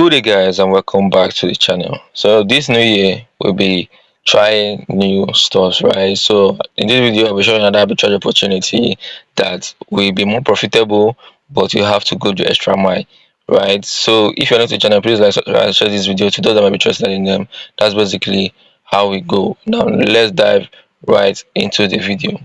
Good day guys, and welcome back to the channel. So this new year we'll be trying new stores, right? So in this video I'll be showing another arbitrage opportunity that will be more profitable, but you have to go the extra mile, right? So if you're new to the channel, please like, subscribe, and share this video to those that might be interested in them. That's basically how we go. Now let's dive right into the video.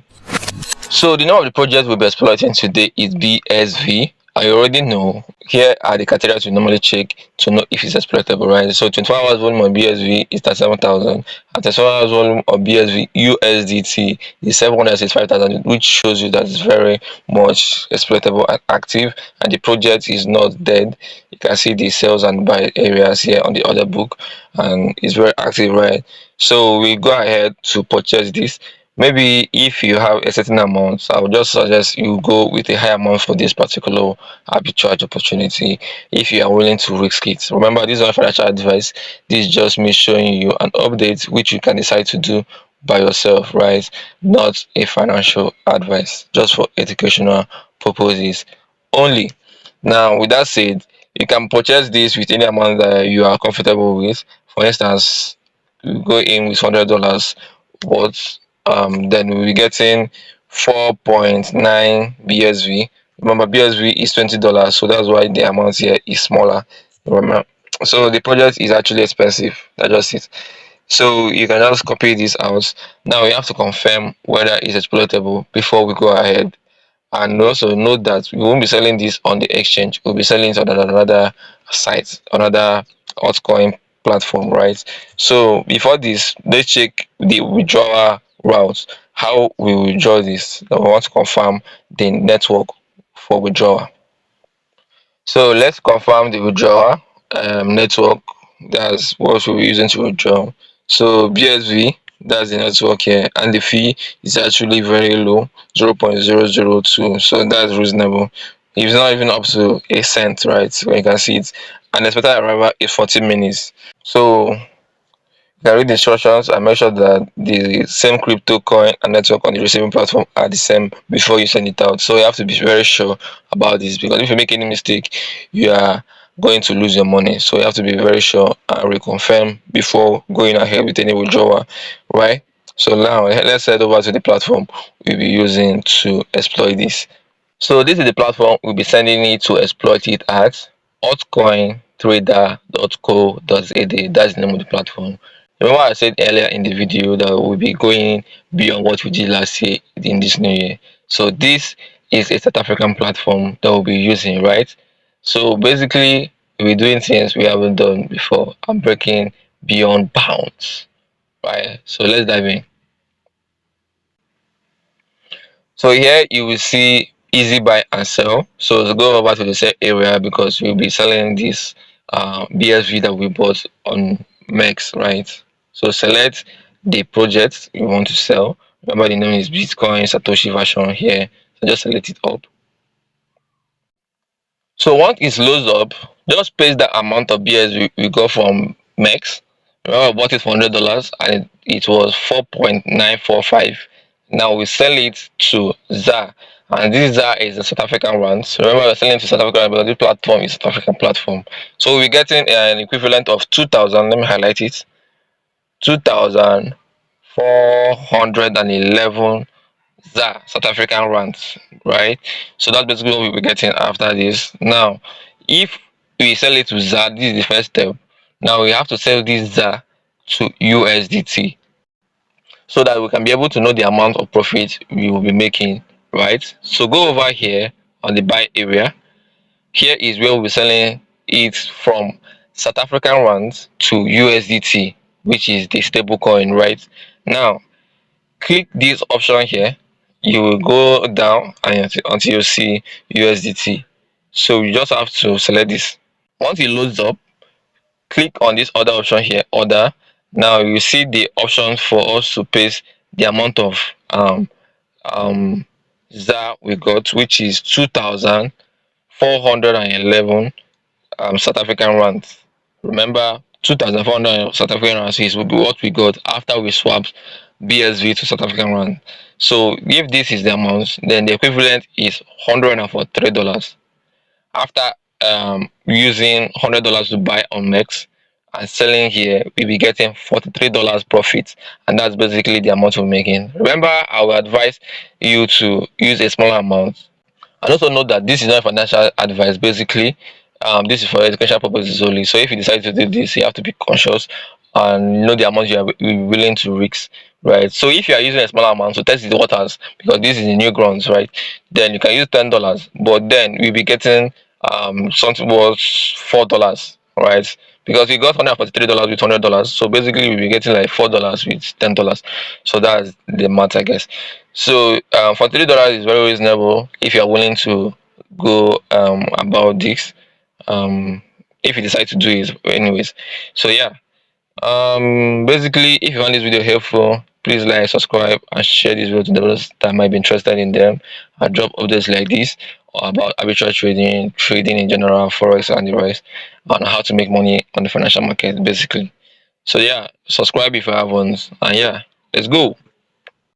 So the name of the project we'll be exploiting today is BSV. I already know. Here are the criteria we normally check to know if it's exploitable, right? So 24 hours volume on BSV is 37,000, and 24 hours volume on BSV USDT is 765,000, which shows you that it's very much exploitable and active, and the project is not dead. You can see the sales and buy areas here on the order book, and it's very active, right? So we go ahead to purchase this. Maybe if you have a certain amount, I would just suggest you go with a high amount for this particular arbitrage opportunity if you are willing to risk it. Remember, this is not financial advice. This is just me showing you an update which you can decide to do by yourself, right? Not a financial advice, just for educational purposes only. Now, with that said, you can purchase this with any amount that you are comfortable with. For instance, you go in with $100 worth, then we'll be getting 4.9 BSV. Remember, BSV is $20, so that's why the amount here is smaller. Remember, so the project is actually expensive. That's just it. So you can just copy this out. Now we have to confirm whether it's exploitable before we go ahead. And also note that we won't be selling this on the exchange. We'll be selling it on another site, another altcoin platform, right? So before this, let's check the withdrawal route. How we withdraw this? Now we want to confirm the network for withdrawal. So let's confirm the withdrawal network. That's what we'll be using to withdraw. So BSV, that's the network here, and the fee is actually very low, 0.002. So that's reasonable. It's not even up to a cent, right? When you can see it. And expected arrival is 14 minutes. So you can read the instructions and make sure that the same crypto coin and network on the receiving platform are the same before you send it out. So you have to be very sure about this, because if you make any mistake, you are going to lose your money. So you have to be very sure and reconfirm before going ahead with any withdrawal, right? So now let's head over to the platform we'll be using to exploit this. So this is the platform we'll be sending it to exploit it at altcointrader.co.za. That's the name of the platform. Remember I said earlier in the video that we'll be going beyond what we did last year in this new year. So this is a South African platform that we'll be using, right? So basically we're doing things we haven't done before and breaking beyond bounds, right? So let's dive in. So here you will see easy buy and sell. So let's go over to the sell area, because we'll be selling this BSV that we bought on MEX, right? So select the project you want to sell. Remember the name is Bitcoin Satoshi version here. So just select it up. So once it loads up, just paste the amount of BSV we got from MEX. Remember I bought it for $100 and it was 4.945. Now we sell it to ZA, and this ZA is a South African rand. So remember we're selling to South African, but this platform is South African platform. So we're getting an equivalent of 2,000. Let me highlight it. 2,411 ZA, South African rands, right? So that's basically what we'll be getting after this. Now, if we sell it to ZA, this is the first step. Now we have to sell this ZA to USDT, so that we can be able to know the amount of profit we will be making, right? So go over here on the buy area. Here is where we'll be selling it from South African rands to USDT, which is the stable coin, right? Now click this option here. You will go down until you see USDT. So you just have to select this. Once it loads up, click on this other option here, order. Now you see the option for us to paste the amount of ZA we got, which is 2,411 South African rands. Remember, 2,400 South African rands is what we got after we swapped BSV to South African rand. So if this is the amount, then the equivalent is $143. After using $100 to buy on Mex and selling here, we'll be getting $43 profit, and that's basically the amount we're making. Remember, I will advise you to use a smaller amount. And also note that this is not financial advice. Basically, this is for educational purposes only. So if you decide to do this, you have to be conscious and know the amount you are willing to risk, right? So if you are using a smaller amount to test the waters, because this is the new grounds, right? Then you can use $10, but then we'll be getting something worth $4, right? Because we got $143 with $100, so basically we'll be getting like $4 with $10. So that's the math, I guess. So $43 is very reasonable if you are willing to go about this. Um, if you decide to do it, anyways. So yeah, basically, if you found this video helpful, please like, subscribe, and share this video to those that might be interested in them. I drop updates like this about arbitrage trading, trading in general, forex and the rest, on how to make money on the financial market, basically. So yeah, subscribe if you haven't, and yeah, let's go.